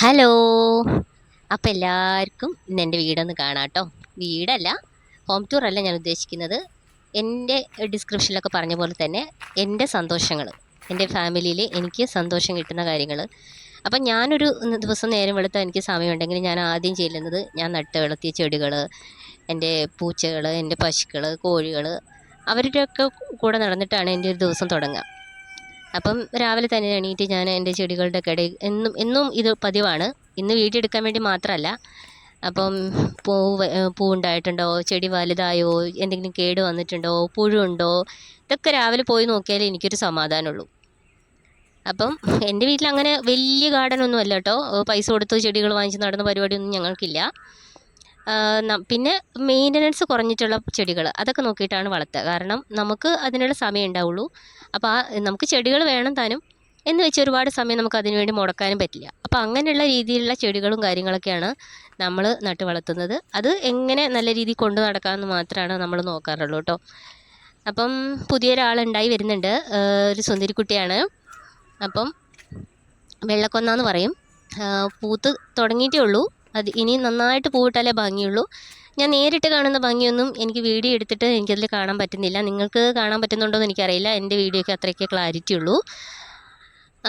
Hello. അപ്പോൾ എല്ലാവർക്കും ഇന്ന് എൻ്റെ വീടൊന്ന് കാണാം കേട്ടോ. വീടല്ല, ഹോം ടൂർ അല്ല ഞാൻ ഉദ്ദേശിക്കുന്നത്. എൻ്റെ ഡിസ്ക്രിപ്ഷനിലൊക്കെ പറഞ്ഞ പോലെ തന്നെ എൻ്റെ സന്തോഷങ്ങൾ, എൻ്റെ ഫാമിലിയിൽ എനിക്ക് സന്തോഷം കിട്ടുന്ന കാര്യങ്ങൾ. അപ്പം ഞാനൊരു ദിവസം നേരം വെളുത്താൽ എനിക്ക് സമയമുണ്ടെങ്കിൽ ഞാൻ ആദ്യം ചെയ്യുന്നത്, ഞാൻ നട്ട് വളർത്തിയ ചെടികൾ, എൻ്റെ പൂച്ചകൾ, എൻ്റെ പശുക്കൾ, കോഴികൾ, അവരുടെയൊക്കെ കൂടെ നടന്നിട്ടാണ് എൻ്റെ ഒരു ദിവസം തുടങ്ങുക. അപ്പം രാവിലെ തന്നെ എണീറ്റ് ഞാൻ എൻ്റെ ചെടികളുടെ ഇടയിൽ എന്നും എന്നും ഇത് പതിവാണ്. ഇന്ന് വീഡിയോ എടുക്കാൻ വേണ്ടി മാത്രമല്ല. അപ്പം പൂവുണ്ടായിട്ടുണ്ടോ, ചെടി വലുതായോ, എന്തെങ്കിലും കേട് വന്നിട്ടുണ്ടോ, പുഴുണ്ടോ, ഇതൊക്കെ രാവിലെ പോയി നോക്കിയാലേ എനിക്കൊരു സമാധാനമുള്ളൂ. അപ്പം എൻ്റെ വീട്ടിൽ അങ്ങനെ വലിയ ഗാർഡനൊന്നും അല്ല കേട്ടോ. പൈസ കൊടുത്ത് ചെടികൾ വാങ്ങിച്ച് നടന്ന പരിപാടിയൊന്നും ഞങ്ങൾക്കില്ല. പിന്നെ മെയിൻ്റനൻസ് കുറഞ്ഞിട്ടുള്ള ചെടികൾ അതൊക്കെ നോക്കിയിട്ടാണ് വളർത്തുക. കാരണം നമുക്ക് അതിനുള്ള സമയം ഉണ്ടാവുള്ളൂ. അപ്പോൾ നമുക്ക് ചെടികൾ വേണം താനും എന്ന് വെച്ച് ഒരുപാട് സമയം നമുക്ക് അതിനു വേണ്ടി മുടക്കാനും പറ്റില്ല. അപ്പോൾ അങ്ങനെയുള്ള രീതിയിലുള്ള ചെടികളും കാര്യങ്ങളൊക്കെയാണ് നമ്മൾ നട്ട് വളർത്തുന്നത്. അത് എങ്ങനെ നല്ല രീതിയിൽ കൊണ്ടു നടക്കാമെന്ന് മാത്രമാണ് നമ്മൾ നോക്കാറുള്ളൂ കേട്ടോ. അപ്പം പുതിയൊരാളുണ്ടായി വരുന്നുണ്ട്, ഒരു സുന്ദരിക്കുട്ടിയാണ്. അപ്പം വെള്ളക്കൊന്നാന്ന് പറയും. പൂത്ത് തുടങ്ങിയിട്ടേ ഉള്ളൂ. അത് ഇനി നന്നായിട്ട് പൂവിട്ടാലേ ഭംഗിയുള്ളൂ. ഞാൻ നേരിട്ട് കാണുന്ന ഭംഗിയൊന്നും എനിക്ക് വീഡിയോ എടുത്തിട്ട് എനിക്കതിൽ കാണാൻ പറ്റുന്നില്ല. നിങ്ങൾക്ക് കാണാൻ പറ്റുന്നുണ്ടോ എന്ന് എനിക്കറിയില്ല. എൻ്റെ വീഡിയോയ്ക്ക് അത്രയ്ക്ക് ക്ലാരിറ്റി ഉള്ളൂ.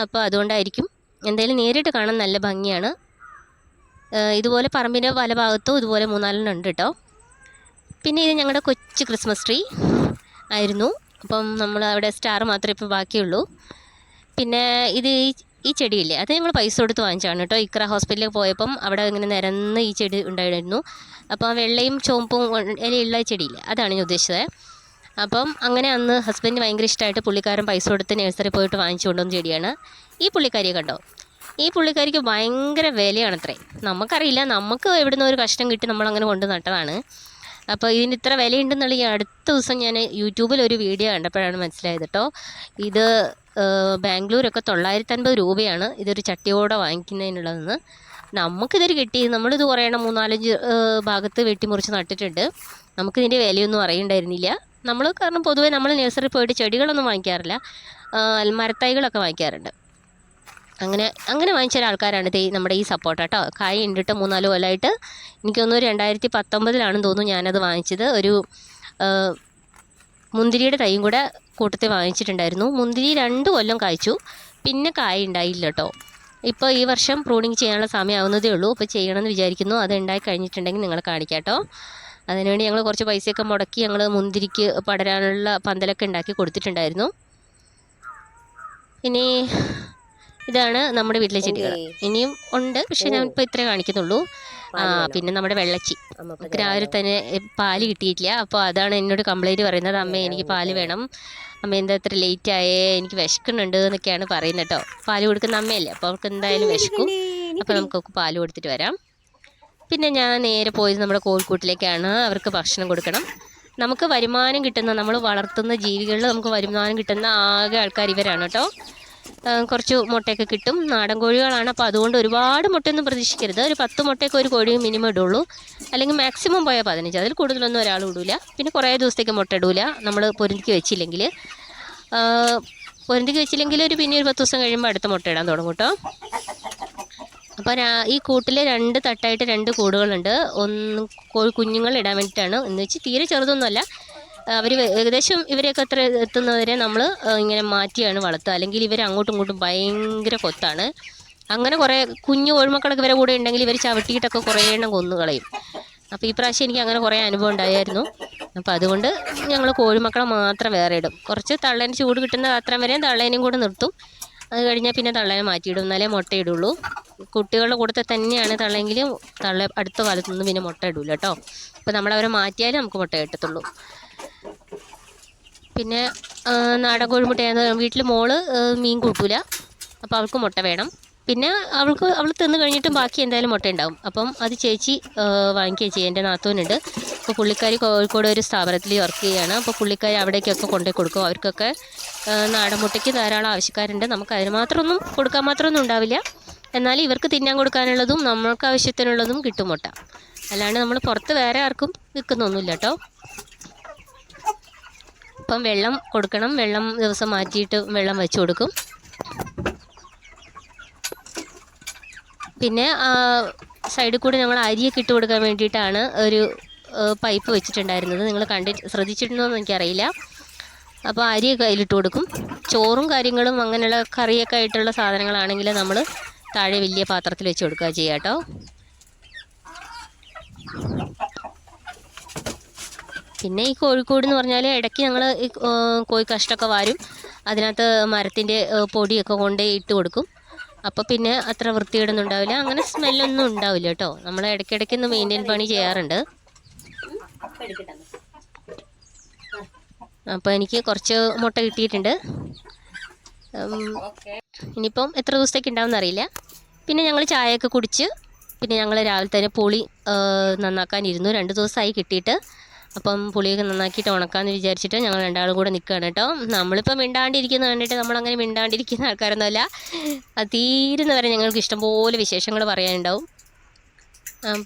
അപ്പോൾ അതുകൊണ്ടായിരിക്കും. എന്തായാലും നേരിട്ട് കാണാൻ നല്ല ഭംഗിയാണ്. ഇതുപോലെ പറമ്പിൻ്റെ പല ഭാഗത്തും ഇതുപോലെ 3-4 ഉണ്ട് കേട്ടോ. പിന്നെ ഇത് ഞങ്ങളുടെ കൊച്ചു ക്രിസ്മസ് ട്രീ ആയിരുന്നു. അപ്പം നമ്മൾ അവിടെ സ്റ്റാർ മാത്രമേ ഇപ്പോൾ ബാക്കിയുള്ളൂ. പിന്നെ ഇത് ഈ ചെടിയില്ലേ, അത് നമ്മൾ പൈസ കൊടുത്ത് വാങ്ങിച്ചാണ് കേട്ടോ. ഇക്ര ഹോസ്പിറ്റലിൽ പോയപ്പം അവിടെ ഇങ്ങനെ നിരന്ന് ഈ ചെടി ഉണ്ടായിരുന്നു. അപ്പോൾ ആ വെള്ളയും ചുവപ്പും ഇലയുള്ള ചെടിയില്ലേ, അതാണ് ഞാൻ ഉദ്ദേശിച്ചത്. അപ്പം അങ്ങനെ അന്ന് ഹസ്ബൻഡ് ഭയങ്കര ഇഷ്ടമായിട്ട് പുള്ളിക്കാരൻ പൈസ കൊടുത്ത് നഴ്സറി പോയിട്ട് വാങ്ങിച്ചു കൊണ്ടുവന്ന ചെടിയാണ്. ഈ പുള്ളിക്കാരിയെ കണ്ടോ, ഈ പുള്ളിക്കാരിക്ക് ഭയങ്കര വിലയാണത്രേ. നമുക്കറിയില്ല, നമുക്ക് എവിടുന്ന് ഒരു കഷ്ടം കിട്ടി നമ്മളങ്ങനെ കൊണ്ട് നട്ടതാണ്. അപ്പോൾ ഇതിന് ഇത്ര വിലയുണ്ടെന്നുള്ള ഈ അടുത്ത ദിവസം ഞാൻ യൂട്യൂബിൽ ഒരു വീഡിയോ കണ്ടപ്പോഴാണ് മനസ്സിലായത് കേട്ടോ. ഇത് ബാംഗ്ലൂരൊക്കെ 950 രൂപയാണ് ഇതൊരു ചട്ടിയോടെ വാങ്ങിക്കുന്നതിനുള്ളതെന്ന്. നമുക്കിതൊരു കിട്ടി, നമ്മളിത് കുറേ 3-4 ഭാഗത്ത് വെട്ടിമുറിച്ച് നട്ടിട്ടുണ്ട്. നമുക്കിതിൻ്റെ വിലയൊന്നും അറിയണ്ടായിരുന്നില്ല. നമ്മൾ കാരണം പൊതുവേ നമ്മൾ നഴ്സറി പോയിട്ട് ചെടികളൊന്നും വാങ്ങിക്കാറില്ല, മരത്തൈകളൊക്കെ വാങ്ങിക്കാറുണ്ട്. അങ്ങനെ വാങ്ങിച്ച ഒരാൾക്കാരാണ് നമ്മുടെ ഈ സപ്പോർട്ട കേട്ടോ. കായ ഉണ്ടിട്ട് 3-4 കൊല്ലമായിട്ട്. എനിക്കൊന്ന് 2019 തോന്നുന്നു ഞാനത് വാങ്ങിച്ചത്. ഒരു മുന്തിരിയുടെ തൈയും കൂടെ കൂട്ടത്തിൽ വാങ്ങിച്ചിട്ടുണ്ടായിരുന്നു. മുന്തിരി 2 കൊല്ലം കായ്ച്ചു, പിന്നെ കായ ഉണ്ടായില്ല കേട്ടോ. ഇപ്പോൾ ഈ വർഷം പ്രൂണിങ് ചെയ്യാനുള്ള സമയമാവുന്നതേ ഉള്ളൂ. അപ്പോൾ ചെയ്യണമെന്ന് വിചാരിക്കുന്നു. അത് ഉണ്ടായി കഴിഞ്ഞിട്ടുണ്ടെങ്കിൽ നിങ്ങളെ കാണിക്കാം കേട്ടോ. അതിനുവേണ്ടി ഞങ്ങൾ കുറച്ച് പൈസയൊക്കെ മുടക്കി ഞങ്ങൾ മുന്തിരിക്ക് പടരാനുള്ള പന്തലൊക്കെ ഉണ്ടാക്കി കൊടുത്തിട്ടുണ്ടായിരുന്നു. പിന്നെ ഇതാണ് നമ്മുടെ വീട്ടിലെ ചെടികൾ. ഇനിയും ഉണ്ട്, പക്ഷെ ഞാൻ ഇപ്പോൾ ഇത്രേ കാണിക്കുന്നുള്ളൂ. പിന്നെ നമ്മുടെ വെള്ളച്ചി, നമുക്ക് രാവിലെ തന്നെ പാല് കിട്ടിയിട്ടില്ല. അപ്പോൾ അതാണ് എന്നോട് കംപ്ലൈൻറ്റ് പറയുന്നത്. അമ്മ എനിക്ക് പാല് വേണം, അമ്മ എന്താ ഇത്ര ലേറ്റ് ആയേ, എനിക്ക് വിശക്കുന്നുണ്ട് എന്നൊക്കെയാണ് പറയുന്നത് കേട്ടോ. പാല് കൊടുക്കുന്ന അമ്മയല്ലേ, അപ്പോൾ അവർക്ക് എന്തായാലും വിശക്കും. അപ്പോൾ നമുക്കൊക്കെ പാല് കൊടുത്തിട്ട് വരാം. പിന്നെ ഞാൻ നേരെ പോയത് നമ്മുടെ കോഴിക്കൂട്ടിലേക്കാണ്. അവർക്ക് ഭക്ഷണം കൊടുക്കണം. നമുക്ക് വരുമാനം കിട്ടുന്ന, നമ്മൾ വളർത്തുന്ന ജീവികളിൽ നമുക്ക് വരുമാനം കിട്ടുന്ന ആകെ ആൾക്കാർ ഇവരാണ് കേട്ടോ. കുറച്ച് മുട്ടയൊക്കെ കിട്ടും. നാടൻ കോഴികളാണ്, അപ്പോൾ അതുകൊണ്ട് ഒരുപാട് മുട്ടയൊന്നും പ്രതീക്ഷിക്കരുത്. ഒരു 10 മുട്ടയൊക്കെ ഒരു കോഴി മിനിമം ഇടുള്ളൂ, അല്ലെങ്കിൽ മാക്സിമം പോയാൽ 15. അതിൽ കൂടുതലൊന്നും ഒരാൾ ഇടില്ല. പിന്നെ കുറേ ദിവസത്തേക്ക് മുട്ട ഇടില്ല നമ്മൾ പൊരുന്തിക്ക് വെച്ചില്ലെങ്കിൽ. ഒരു പിന്നെ ഒരു 10 ദിവസം കഴിയുമ്പോൾ അടുത്ത മുട്ട ഇടാൻ തുടങ്ങും കേട്ടോ. അപ്പോൾ ഈ കൂട്ടിൽ 2 തട്ടായിട്ട് 2 കൂടുകളുണ്ട്. ഒന്ന് കോഴി കുഞ്ഞുങ്ങൾ ഇടാൻ വേണ്ടിയിട്ടാണ്, എന്ന് വെച്ച് തീരെ ചെറുതൊന്നുമല്ല. അവർ ഏകദേശം ഇവരെയൊക്കെ അത്ര എത്തുന്നവരെ നമ്മൾ ഇങ്ങനെ മാറ്റിയാണ് വളർത്തുക. അല്ലെങ്കിൽ ഇവർ അങ്ങോട്ടും ഇങ്ങോട്ടും ഭയങ്കര കൊത്താണ്. അങ്ങനെ കുറേ കുഞ്ഞു കോഴിമക്കളൊക്കെ ഇവരെ കൂടെ ഉണ്ടെങ്കിൽ ഇവർ ചവിട്ടിയിട്ടൊക്കെ കുറേ എണ്ണം കൊന്നു കളയും. അപ്പോൾ ഈ പ്രാവശ്യം എനിക്ക് അങ്ങനെ കുറേ അനുഭവം ഉണ്ടായിരുന്നു. അപ്പോൾ അതുകൊണ്ട് ഞങ്ങൾ കോഴിമക്കളെ മാത്രം വേറെ ഇടും. കുറച്ച് തള്ളേന് ചൂട് കിട്ടുന്ന അത്ര വരെയും തള്ളേനെയും കൂടെ നിർത്തും. അത് കഴിഞ്ഞാൽ പിന്നെ തള്ളേനെ മാറ്റിയിടും, എന്നാലേ മുട്ടയിടുള്ളൂ. കുട്ടികളുടെ കൂട്ടത്തിൽ തന്നെയാണ് തള്ളെങ്കിലും അടുത്ത കാലത്തൊന്നും പിന്നെ മുട്ട ഇടില്ല കേട്ടോ. അപ്പോൾ നമ്മളവരെ മാറ്റിയാലേ നമുക്ക് മുട്ട കിട്ടത്തുള്ളൂ. പിന്നെ നാടൻ കോഴിമുട്ടയാണ്. വീട്ടിൽ മോള് മീൻ കൂട്ടൂല, അപ്പോൾ അവൾക്ക് മുട്ട വേണം. പിന്നെ അവൾ തിന്ന് കഴിഞ്ഞിട്ടും ബാക്കി എന്തായാലും മുട്ട ഉണ്ടാവും. അപ്പം അത് ചേച്ചി വാങ്ങിക്കുകയും ചെയ്യും. എൻ്റെ നാത്തൂനുണ്ട്. അപ്പോൾ പുള്ളിക്കാരി കോഴിക്കോട് ഒരു സ്ഥാപനത്തിൽ വർക്ക് ചെയ്യുകയാണ്. അപ്പോൾ പുള്ളിക്കാരി അവിടേക്കൊക്കെ കൊണ്ടുപോയി കൊടുക്കും. അവർക്കൊക്കെ നാടൻ മുട്ടയ്ക്ക് ധാരാളം ആവശ്യക്കാരുണ്ട്. നമുക്ക് അതിന് മാത്രമൊന്നും കൊടുക്കാൻ മാത്രമൊന്നും ഉണ്ടാവില്ല, എന്നാലും ഇവർക്ക് തിന്നാൻ കൊടുക്കാനുള്ളതും നമ്മൾക്ക് ആവശ്യത്തിനുള്ളതും കിട്ടും മുട്ട. അല്ലാണ്ട് നമ്മൾ പുറത്ത് വേറെ ആർക്കും വിൽക്കുന്നൊന്നുമില്ല കേട്ടോ. അപ്പം വെള്ളം കൊടുക്കണം. വെള്ളം ദിവസം മാറ്റിയിട്ട് വെള്ളം വെച്ച് കൊടുക്കും. പിന്നെ സൈഡിൽ കൂടി ഞങ്ങൾ അരിയൊക്കെ ഇട്ട് കൊടുക്കാൻ വേണ്ടിയിട്ടാണ് ഒരു പൈപ്പ് വെച്ചിട്ടുണ്ടായിരുന്നത്. നിങ്ങൾ ശ്രദ്ധിച്ചിട്ടുണ്ടോ എന്ന് എനിക്കറിയില്ല. അപ്പോൾ അരിയൊക്കെ അതിലിട്ട് കൊടുക്കും. ചോറും കാര്യങ്ങളും അങ്ങനെയുള്ള കറിയൊക്കെ ആയിട്ടുള്ള സാധനങ്ങളാണെങ്കിൽ നമ്മൾ താഴെ വലിയ പാത്രത്തിൽ വെച്ച് കൊടുക്കുക ചെയ്യുക കേട്ടോ. പിന്നെ ഈ കോഴിക്കോട് എന്ന് പറഞ്ഞാൽ ഇടയ്ക്ക് ഞങ്ങൾ ഈ കോഴി കഷ്ടമൊക്കെ വാരും, അതിനകത്ത് മരത്തിൻ്റെ പൊടിയൊക്കെ കൊണ്ട് ഇട്ട് കൊടുക്കും. അപ്പോൾ പിന്നെ അത്ര വൃത്തികേടൊന്നും ഉണ്ടാവില്ല, അങ്ങനെ സ്മെല്ലൊന്നും ഉണ്ടാവില്ല കേട്ടോ. നമ്മൾ ഇടയ്ക്കിടയ്ക്ക് ഒന്ന് മെയിൻറ്റെയിൻ പണി ചെയ്യാറുണ്ട്. അപ്പോൾ എനിക്ക് കുറച്ച് മുട്ട കിട്ടിയിട്ടുണ്ട്. ഇനിയിപ്പം എത്ര ദിവസത്തേക്ക് ഉണ്ടാവുമെന്ന് അറിയില്ല. പിന്നെ ഞങ്ങൾ ചായയൊക്കെ കുടിച്ച് പിന്നെ ഞങ്ങൾ രാവിലെ തന്നെ പുളി നന്നാക്കാനിരുന്നു. 2 ദിവസമായി കിട്ടിയിട്ട്. അപ്പം പുളിയൊക്കെ നന്നാക്കിയിട്ട് ഉണക്കാമെന്ന് വിചാരിച്ചിട്ട് ഞങ്ങൾ രണ്ടാളും കൂടെ നിൽക്കുകയാണ് കേട്ടോ. നമ്മളിപ്പോൾ മിണ്ടാണ്ടിരിക്കുന്നത് കണ്ടിട്ട് നമ്മളങ്ങനെ മിണ്ടാണ്ടിരിക്കുന്ന ആൾക്കാരൊന്നുമല്ല. അത് തീരുന്നവരെ ഞങ്ങൾക്ക് ഇഷ്ടംപോലെ വിശേഷങ്ങൾ പറയാനുണ്ടാവും.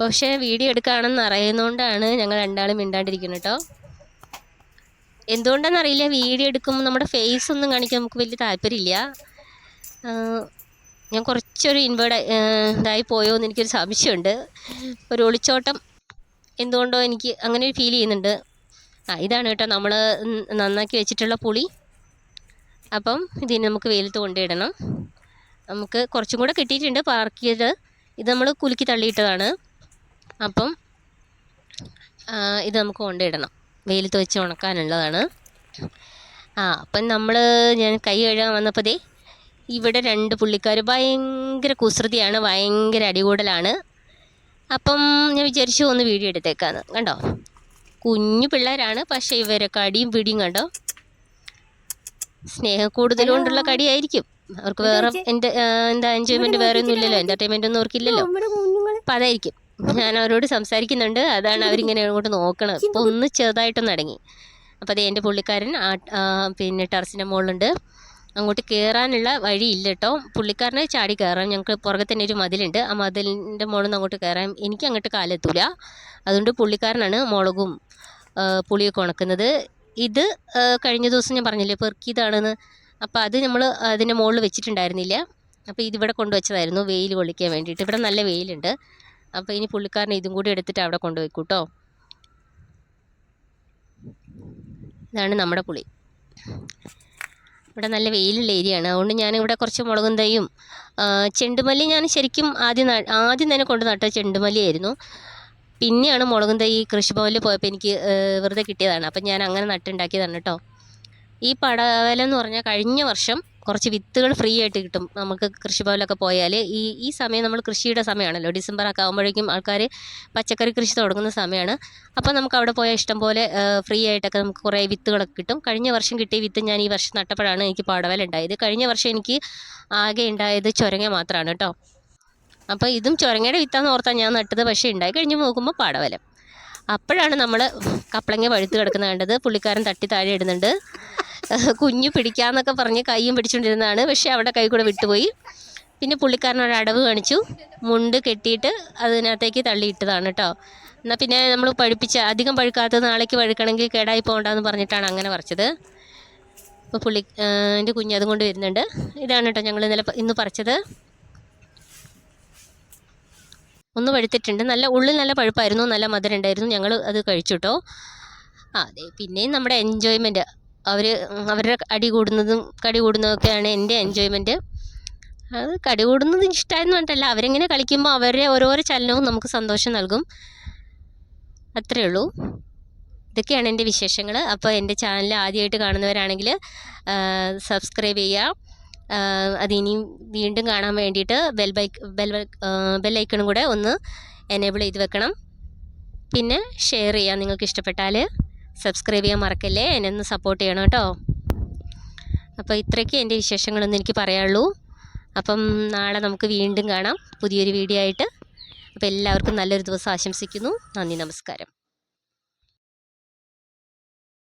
പക്ഷേ വീഡിയോ എടുക്കുകയാണെന്ന് അറിയുന്നതുകൊണ്ടാണ് ഞങ്ങൾ രണ്ടാളും മിണ്ടാണ്ടിരിക്കുന്നത് കേട്ടോ. എന്തുകൊണ്ടാണെന്നറിയില്ല, വീഡിയോ എടുക്കുമ്പോൾ നമ്മുടെ ഫേസ് ഒന്നും കാണിക്കാൻ നമുക്ക് വലിയ താല്പര്യമില്ല. ഞാൻ കുറച്ചൊരു ഇതായി പോയോ എന്ന് എനിക്കൊരു സംശയമുണ്ട്. ഒരു ഒളിച്ചോട്ടം എന്തുകൊണ്ടോ എനിക്ക് അങ്ങനെ ഒരു ഫീൽ ചെയ്യുന്നുണ്ട്. ഇതാണ് കേട്ടോ നമ്മൾ നന്നാക്കി വെച്ചിട്ടുള്ള പുളി. അപ്പം ഇതിന് നമുക്ക് വെയിലത്ത് കൊണ്ടിടണം. നമുക്ക് കുറച്ചും കൂടെ കിട്ടിയിട്ടുണ്ട് പാർക്കിയത്. ഇത് നമ്മൾ കുലുക്കി തള്ളിയിട്ടതാണ്. അപ്പം ഇത് നമുക്ക് കൊണ്ടിടണം, വെയിലത്ത് വെച്ച് ഉണക്കാനുള്ളതാണ്. അപ്പം ഞാൻ കൈ കഴുകാൻ വന്നപ്പോൾ ഇവിടെ 2 പുള്ളിക്കാർ ഭയങ്കര കുസൃതിയാണ്, ഭയങ്കര അടികൂടലാണ്. അപ്പം ഞാൻ വിചാരിച്ചു ഒന്ന് വീഡിയോ എടുത്തേക്കാന്ന്. കണ്ടോ, കുഞ്ഞു പിള്ളേരാണ്, പക്ഷേ ഇവരൊക്കെ അടിയും പിടിയും കണ്ടോ. സ്നേഹം കൂടുതലുകൊണ്ടുള്ള കടിയായിരിക്കും. അവർക്ക് വേറെ എന്താ എൻജോയ്മെൻറ്റ് വേറെ ഒന്നും ഇല്ലല്ലോ, എൻ്റർടൈൻമെൻ്റ് ഒന്നും അവർക്കില്ലല്ലോ. അപ്പം അതായിരിക്കും ഞാൻ അവരോട് സംസാരിക്കുന്നുണ്ട്. അതാണ് അവരിങ്ങനെ അങ്ങോട്ട് നോക്കണം. ഇപ്പോൾ ഒന്ന് ചെറുതായിട്ടൊന്ന് അടങ്ങി. അപ്പോൾ അത് എൻ്റെ പുള്ളിക്കാരൻ പിന്നെ ടെറസിൻ്റെ മുകളിലുണ്ട്. അങ്ങോട്ട് കയറാനുള്ള വഴിയില്ല കേട്ടോ. പുള്ളിക്കാരനെ ചാടി കയറാം. ഞങ്ങൾക്ക് പുറകെ തന്നെ ഒരു മതിലുണ്ട്. ആ മതിലിൻ്റെ മുകളിൽ നിന്ന് അങ്ങോട്ട് കയറാം. എനിക്ക് അങ്ങോട്ട് കാലെത്തൂല. അതുകൊണ്ട് പുള്ളിക്കാരനാണ് മുളകും പുളിയൊക്കെ ഉണക്കുന്നത്. ഇത് കഴിഞ്ഞ ദിവസം ഞാൻ പറഞ്ഞില്ലേ പെറുക്കിയതാണെന്ന്. അപ്പോൾ അത് നമ്മൾ അതിൻ്റെ മുകളിൽ വെച്ചിട്ടുണ്ടായിരുന്നില്ല. അപ്പോൾ ഇതിവിടെ കൊണ്ടുവച്ചതായിരുന്നു വെയിൽ കൊള്ളിക്കാൻ വേണ്ടിയിട്ട്. ഇവിടെ നല്ല വെയിലുണ്ട്. അപ്പോൾ ഇനി പുള്ളിക്കാരൻ ഇതും കൂടി എടുത്തിട്ട് അവിടെ കൊണ്ടുവയ്ക്കും കേട്ടോ. ഇതാണ് നമ്മുടെ പുളി. ഇവിടെ നല്ല വെയിലുള്ള ഏരിയയാണ്. അതുകൊണ്ട് ഞാനിവിടെ കുറച്ച് മുളകും തൈയും ചെണ്ടുമല്ലി ഞാൻ ശരിക്കും ആദ്യം തന്നെ കൊണ്ട് നട്ട ചെണ്ടുമല്ലിയായിരുന്നു. പിന്നെയാണ് മുളകും തൈ കൃഷിഭവനിൽ പോയപ്പോൾ എനിക്ക് വെറുതെ കിട്ടിയതാണ്. അപ്പം ഞാൻ അങ്ങനെ നട്ടുണ്ടാക്കിയതാണ് കേട്ടോ. ഈ പടവലം എന്ന് പറഞ്ഞാൽ കഴിഞ്ഞ വർഷം കുറച്ച് വിത്തുകൾ ഫ്രീ ആയിട്ട് കിട്ടും നമുക്ക് കൃഷിഭവനിലൊക്കെ പോയാൽ. ഈ സമയം നമ്മൾ കൃഷിയുടെ സമയമാണല്ലോ, ഡിസംബറൊക്കെ ആകുമ്പോഴേക്കും ആൾക്കാർ പച്ചക്കറി കൃഷി തുടങ്ങുന്ന സമയമാണ്. അപ്പോൾ നമുക്ക് അവിടെ പോയാൽ ഇഷ്ടം പോലെ ഫ്രീ ആയിട്ടൊക്കെ നമുക്ക് കുറേ വിത്തുകളൊക്കെ കിട്ടും. കഴിഞ്ഞ വർഷം കിട്ടിയ വിത്ത് ഞാൻ ഈ വർഷം നട്ടപ്പോഴാണ് എനിക്ക് പടവലം ഉണ്ടായത്. കഴിഞ്ഞ വർഷം എനിക്ക് ആകെ ഉണ്ടായത് ചുരങ്ങ മാത്രമാണ് കേട്ടോ. അപ്പോൾ ഇതും ചുരങ്ങയുടെ വിത്താന്ന് ഓർത്താൽ ഞാൻ നട്ടത്, പക്ഷേ ഉണ്ടായി കഴിഞ്ഞ് നോക്കുമ്പോൾ പടവലം. അപ്പോഴാണ് നമ്മൾ കപ്പളങ്ങ പഴുത്ത് കിടക്കുന്നത് കണ്ടത്. പുള്ളിക്കാരൻ തട്ടി താഴെ ഇടുന്നുണ്ട്. കുഞ്ഞു പിടിക്കാമെന്നൊക്കെ പറഞ്ഞ് കൈയും പിടിച്ചുകൊണ്ടിരുന്നതാണ്, പക്ഷേ അവിടെ കൈ കൂടെ വിട്ടുപോയി. പിന്നെ പുള്ളിക്കാരൻ ഒരു അടവ് കാണിച്ചു, മുണ്ട് കെട്ടിയിട്ട് അതിനകത്തേക്ക് തള്ളിയിട്ടതാണ് കേട്ടോ. എന്നാൽ പിന്നെ നമ്മൾ അധികം പഴുക്കാത്തത് നാളേക്ക് പഴുക്കണമെങ്കിൽ കേടായി പോകണ്ടെന്ന് പറഞ്ഞിട്ടാണ് അങ്ങനെ പറിച്ചത്. അപ്പോൾ എൻ്റെ കുഞ്ഞ് അതും കൊണ്ട് വരുന്നുണ്ട്. ഇതാണ് കേട്ടോ ഞങ്ങൾ ഇന്ന് പറിച്ചത്. ഒന്ന് പഴുത്തിട്ടുണ്ട്. ഉള്ളിൽ നല്ല പഴുപ്പായിരുന്നു, നല്ല മധുരം ഉണ്ടായിരുന്നു. ഞങ്ങൾ അത് കഴിച്ചു കേട്ടോ. അതെ, പിന്നെയും നമ്മുടെ എൻജോയ്മെൻറ്റ് അവരുടെ കടി കൂടുന്നതൊക്കെയാണ് എൻ്റെ എൻജോയ്മെൻറ്റ്. അത് കടി കൂടുന്നത് ഇഷ്ടമായെന്ന് പറഞ്ഞിട്ടല്ല, അവരെങ്ങനെ കളിക്കുമ്പോൾ അവരുടെ ഓരോരോ ചലനവും നമുക്ക് സന്തോഷം നൽകും. അത്രയേ ഉള്ളൂ. ഇതൊക്കെയാണ് എൻ്റെ വിശേഷങ്ങൾ. അപ്പോൾ എൻ്റെ ചാനൽ ആദ്യമായിട്ട് കാണുന്നവരാണെങ്കിൽ സബ്സ്ക്രൈബ് ചെയ്യുക. അതിനിയും വീണ്ടും കാണാൻ വേണ്ടിയിട്ട് ബെല്ലൈക്കണും കൂടെ ഒന്ന് എനേബിൾ ചെയ്ത് വെക്കണം. പിന്നെ ഷെയർ ചെയ്യാം, നിങ്ങൾക്ക് ഇഷ്ടപ്പെട്ടാൽ. സബ്സ്ക്രൈബ് ചെയ്യാൻ മറക്കല്ലേ, എന്നെ ഒന്ന് സപ്പോർട്ട് ചെയ്യണം കേട്ടോ. അപ്പോൾ ഇത്രയൊക്കെ എൻ്റെ വിശേഷങ്ങളൊന്നും എനിക്ക് പറയാനുള്ളൂ. അപ്പം നാളെ നമുക്ക് വീണ്ടും കാണാം പുതിയൊരു വീഡിയോ ആയിട്ട്. അപ്പോൾ എല്ലാവർക്കും നല്ലൊരു ദിവസം ആശംസിക്കുന്നു. നന്ദി, നമസ്കാരം.